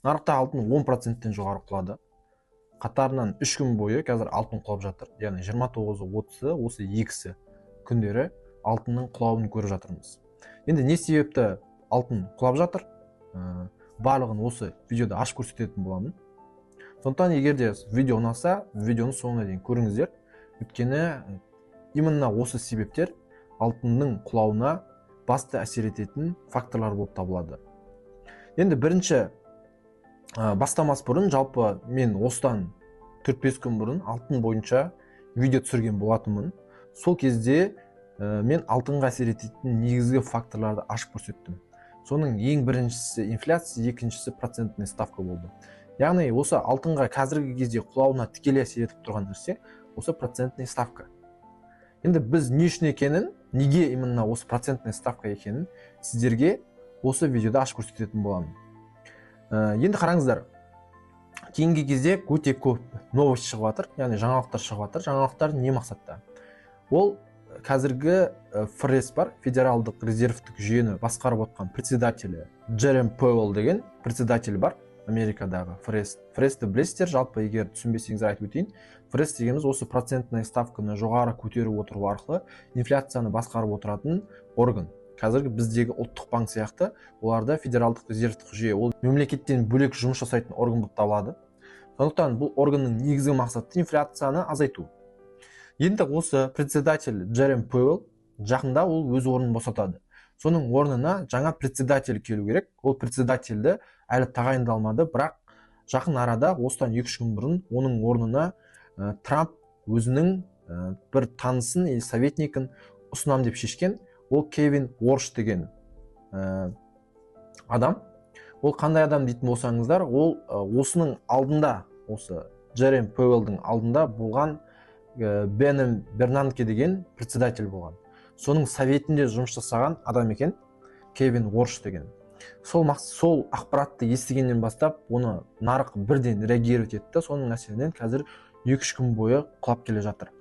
нарықта алтын 10%-тен жоғары құлады. Қатарынан 3 күн бойы қазір алтын құлап жатыр. Яғни 29-ы, 30-ы, осы екісі күндері алтынның құлауын көріп жатырмыз. Енді не себепті алтын құлап жатыр? Барлығын осы видеода ашып көрсететін боламын. Сондықтан егер де видео ұнаса, видеоны соңына дейін көріңіздер. Өйткені именно осы себептер алтынның құлауына басты әсер ететін факторлар болып табылады. Енді бірінші бастамас бұрын, жалпы мен осыдан 4-5 күн бұрын алтын бойынша видео түсірген болатынмын. Сол кезде мен алтынға әсер ететін негізгі факторларды ашып көрсеттім. Соның ең біріншісі инфляция, екіншісі процентный ставка болды. Яғни осы алтынға қазіргі кезде құлауына тікелей әсер етіп тұрған нәрсе осы процентный ставка. Енді біз не үшін екенін, неге именно осы процентный ставка екенін сіздерге осы видеода ашып көрсететін боламын. Енді қараңыздар, кейінгі кезде өте көп новость шығып жатыр, яғни жаңалықтар шығып жатыр. Жаңалықтар не мақсатта? Ол қазіргі ФРС бар, федералдық резервтік жүйені басқарып отқан председателі Джерем Пауэлл деген председатель бар Америкадағы ФРС. ФРСті білесіздер, жалпы егер түсінбесеңіздер айтып өтейін. ФРС дегеніміз осы процентный ставканы жоғары көтеріп отыру арқылы инфляцияны басқарып отыратын орган. Қазіргі біздегі ұлттық банк сияқты оларда федералдық резервтік жүйе, ол мемлекеттен бөлек жұмыс жасайтын орган болып табылады. Сондықтан бұл органның негізгі мақсаты инфляцияны азайту. Енді осы председатель Джерем Пауэлл жақында ол өз орнын босатады. Соның орнына жаңа председатель келу керек. Ол председательді әлі тағайындалмады, бірақ жақын арада осыдан 2-3 күн бұрын оның орнына Трамп өзінің бір танысын, советникін ұсынам деп шешкен. Ол Кевин Уорш деген адам. Ол қандай адам дейтін болсаңыздар, ол осының алдында, осы Джерем Пауэллдің алдында болған Бенем Бернанке деген председатель болған. Соның советінде жұмыс жасаған адам екен, Кевин Уорш деген. Сол ақпаратты естігеннен бастап, оны нарық бірден реагировать етті. Соның әсерінен қазір 2-3 күн бойы құлап келе жатыр.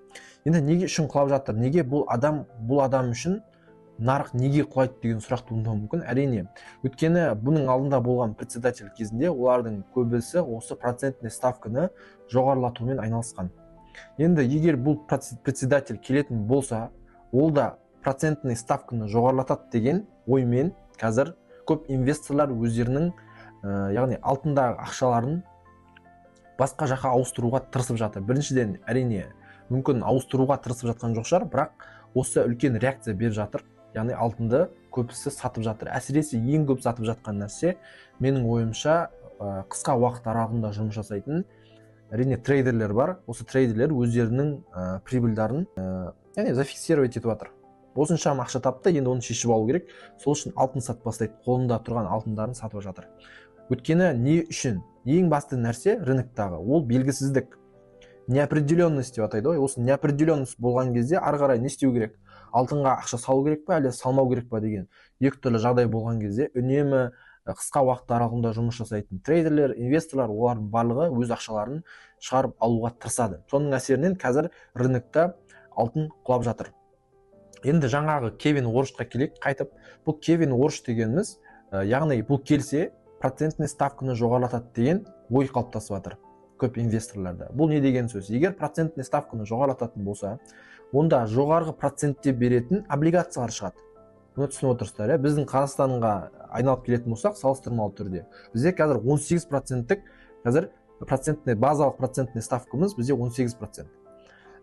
Енді неге үшін құлап жатыр? Неге бұл адам үшін нарық неге құлайды деген сұрақ туындауы мүмкін? Әрине, өйткені бұның алдында болған председатель кезінде олардың көбісі осы процентный ставканы жоғарылатумен айналысқан. Енді егер бұл председатель келетін болса, ол да процентный ставканы жоғарылатады деген оймен қазір көп инвесторлар өздерінің, яғни алтындағы ақшаларын басқа жаққа ауыстыруға тырысып жатыр. Біріншіден, әрине, мүмкін ауыстыруға тырысып жатқан жоқ шығар, бірақ осы үлкен реакция беріп жатыр. Яғни алтынды көбісі сатып жатыр. Әсіресе ең көп сатып жатқан нәрсе, менің ойымша, қысқа уақыт аралығында жұмыс жасайтын әрине трейдерлер бар. Осы трейдерлер өздерінің прибыльдарын зафиксировать етіп жатыр. Осыншама ақша тапты, енді оны шешіп алу керек. Сол үшін алтын сатып бастайды, қолында тұрған алтындарын сатып жатыр. Өйткені не үшін? Ең басты нәрсе рыноктағы, ол белгісіздік. Неопределенность деп атайды ғой. Осы неопределенность болған кезде ары қарай не істеу керек? Алтынға ақша салу керек па, әлде салмау керек па деген екі түрлі жағдай болған кезде үнемі қысқа уақыт аралығында жұмыс жасайтын трейдерлер, инвесторлар, олардың барлығы өз ақшаларын шығарып алуға тырысады. Соның әсерінен қазір рынокта алтын құлап жатыр. Енді жаңағы Кевин Уоршқа келек қайтып, бұл Кевин Уорш дегеніміз, яғни бұл келсе процентный ставканы жоғарылатады деген ой қалыптасып жатыр көп инвесторларда. Бұл не деген сөз? Егер процентный ставканы жоғарылататын болса, онда жоғарғы процентте беретін облигациялар шығады. Бұны түсініп отырсыздар, біздің Қазақстанға айналып келетін болсақ, салыстырмалы түрде. Бізде қазір 18%-тік, қазір базалық процентный ставкамыз бізде 18%.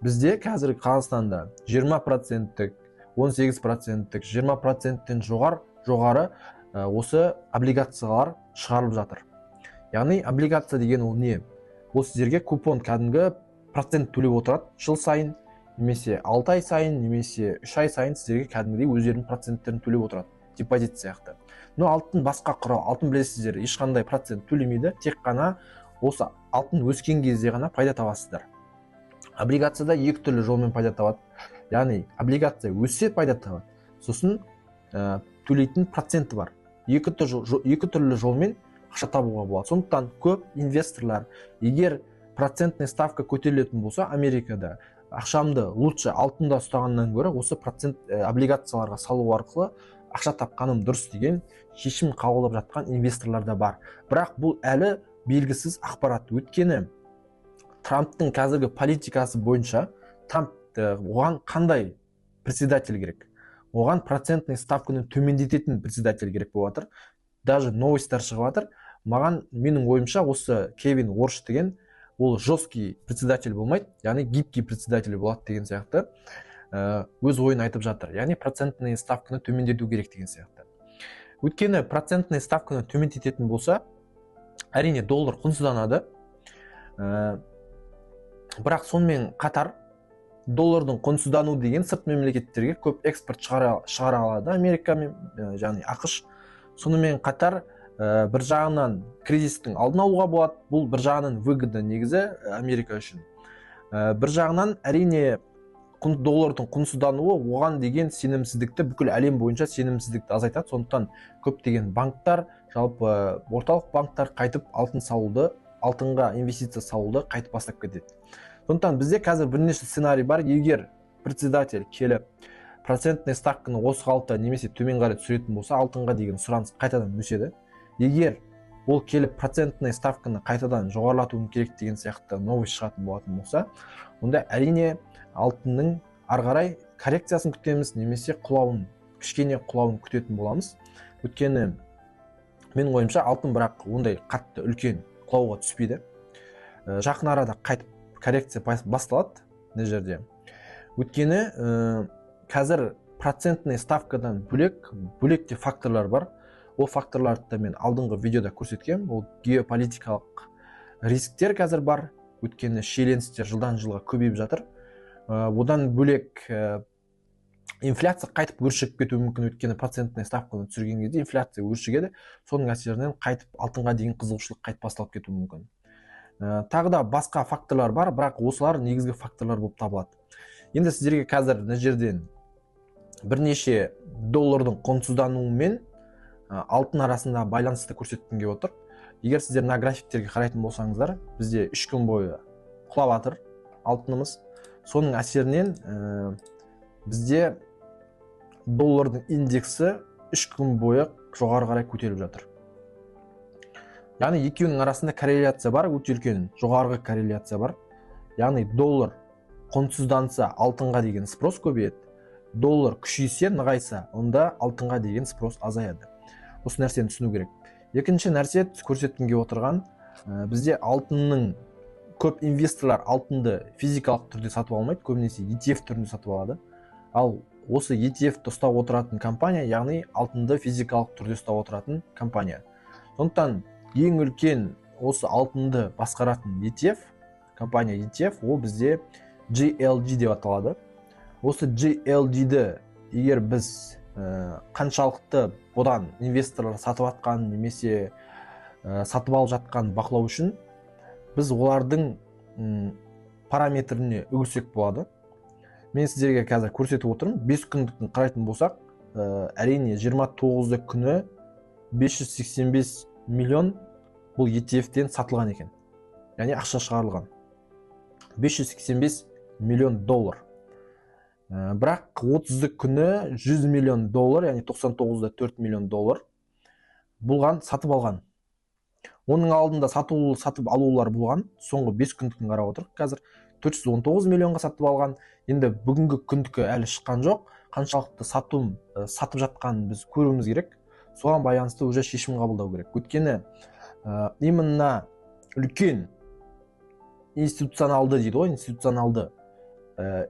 Бізде қазір Қазақстанда 20%-тік, 18%-тік, 20%-тен жоғары осы облигациялар шығарылып жатыр. Яғни облигация деген ол не? Ол сіздерге купон кәдімгі процент төлеп отырады жыл сайын, немесе 6 ай сайын, немесе 3 ай сайын сіздерге кәдімгідей өздерінің проценттерін төлеп отырады, депозит сияқты. Но алтын басқа құрал, алтын білесіздер, ешқандай процент төлемейді, тек қана осы алтын өскен кезде ғана пайда табасыздар. Облигацияда екі түрлі жолмен пайда табады. Яғни облигация өссе пайда табады, сосын төлейтін проценті бар. Екі түрлі жолмен ақша табуға болады. Сондықтан көп инвесторлар, егер процентный ставка көтерілетін болса, Америкада ақшамды лучше алтында ұстағаннан гөрі осы процент облигацияларға салу арқылы ақша тапқаным дұрыс деген шешім қабылдап жатқан инвесторлар да бар. Бірақ бұл әлі белгісіз ақпарат. Өйткені Трамптың қазіргі политикасы бойынша Трамп оған қандай председатель керек? Оған процентный ставканы төмендететін председатель керек болып жатыр. Даже новостьтар шығып жатыр. Менің ойымша осы Кевин Уорш деген ол жесткий председатель болмайды, яғни гибкий председатель болады деген сияқты өз ойын айтып жатыр. Яғни процентный ставканы төмендету керек деген сияқты. Өйткені процентный ставканы төмендететін болса, әрине доллар құнсызданады. Бірақ сонымен қатар доллардың құнсыздану деген сырт мемлекеттерге көп экспорт шығара алады Америка мен яғни ақш. Сонымен қатар бір жағынан кризистің алдын алуға болады. Бұл бір жағынан выгода негізі Америка үшін. Бір жағынан әрине доллардың құнсыздануы оған деген сенімсіздікті, бүкіл әлем бойынша сенімсіздікті азайтады. Сондықтан көптеген банктар, жалпы орталық банктар қайтып алтынға инвестиция салуды қайтып бастап кетеді. Сондықтан бізде қазір бірнеше сценарий бар. Егер председатель келіп процентный ставканы осы қалыпта немесе төмен қарай түсіретін болса, алтынға деген сұраныс қайтадан өседі. Егер ол келіп процентный ставканы қайтадан жоғарылатуым керек деген сияқты новость шығатын болатын болса, онда әрине алтынның ары қарай коррекциясын күтеміз, немесе кішкене құлауын күтетін боламыз. Өйткені менің ойымша алтын бірақ ондай қатты үлкен құлауға түспейді. Жақын арада қайтып коррекция басталады мына жерде. Өйткені қазір процентный ставкадан бөлек те факторлар бар. Ол факторларды мен алдыңғы видеода көрсеткем. Ол геополитикалық рисктер қазір бар. Өйткені шиеленістер жылдан жылға көбейіп жатыр. Одан бөлек инфляция қайтып өршіп кетуі мүмкін. Өйткені процентный ставканы түсірген кезде инфляция өршігеді. Соның әсерінен қайтып алтынға деген қызығушылық қайтып басталып кетуі мүмкін. Тағы да басқа факторлар бар, бірақ осылар негізгі факторлар болып табылады. Енді сіздерге қазір мына жерден бірнеше доллардың құнсыздануы мен алтын арасында байланысты көрсеткім келіп отыр. Егер сіздер мына графиктерге қарайтын болсаңыздар, бізде 3 күн бойы құлап жатыр алтынымыз. Соның әсерінен бізде доллардың индексі 3 күн бойы жоғары қарай көтеріліп жатыр. Яғни екеуінің арасында корреляция бар, өте үлкен жоғарғы корреляция бар. Яғни доллар құнсызданса, алтынға деген спрос көбейеді. Доллар күшейсе, нығайса, онда алтынға деген спрос азаяды. Осы нәрсені түсіну керек. Екінші нәрсе көрсеткім келіп отырған, бізде алтынның көп инвесторлар алтынды физикалық түрде сатып алмайды, көбінесе ETF түрінде сатып алады. Ал осы ETF-ті ұстап отыратын компания, яғни алтынды физикалық түрде ұстап отыратын компания. Сондықтан ең үлкен осы алтынды басқаратын компания ETF, ол бізде GLD деп аталады. Осы GLD-ді егер біз қаншалықты бұдан инвесторлар сатып атқан немесе сатып алып жатқан бақылау үшін біз олардың параметріне үгілсек болады. Мен сіздерге қазір көрсетіп отырмын. 5 күндіктің қарайтын болсақ, әрине 29 күні 585 миллион бұл ETF-тен сатылған екен. Яғни ақша шығарылған. 585 миллион доллар. Бірақ 30 күні 100 миллион доллар, яғни 99,4 миллион доллар болған сатып алған. Оның алдында сатып алулар болған, соңғы 5 күндікін қарап отыр. Қазір 419 миллионға сатып алған. Енді бүгінгі күндікі әлі шыққан жоқ. Қаншалықты сатып жатқанын біз көруіміз керек. Соған байланысты уже шешім қабылдау керек. Өйткені именно үлкен институционалды дейді ғой, институционалды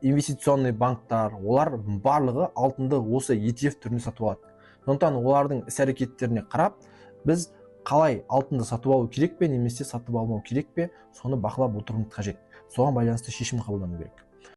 инвестиционный банктар, олар барлығы алтынды осы ETF түрінде сатып алады. Сондықтан олардың іс-әрекеттеріне қарап, біз қалай алтынды сатып алу керек пе, немесе сатып алмау керек пе, соны бақылап отыруымыз қажет. Соған байланысты шешім қабылдану керек.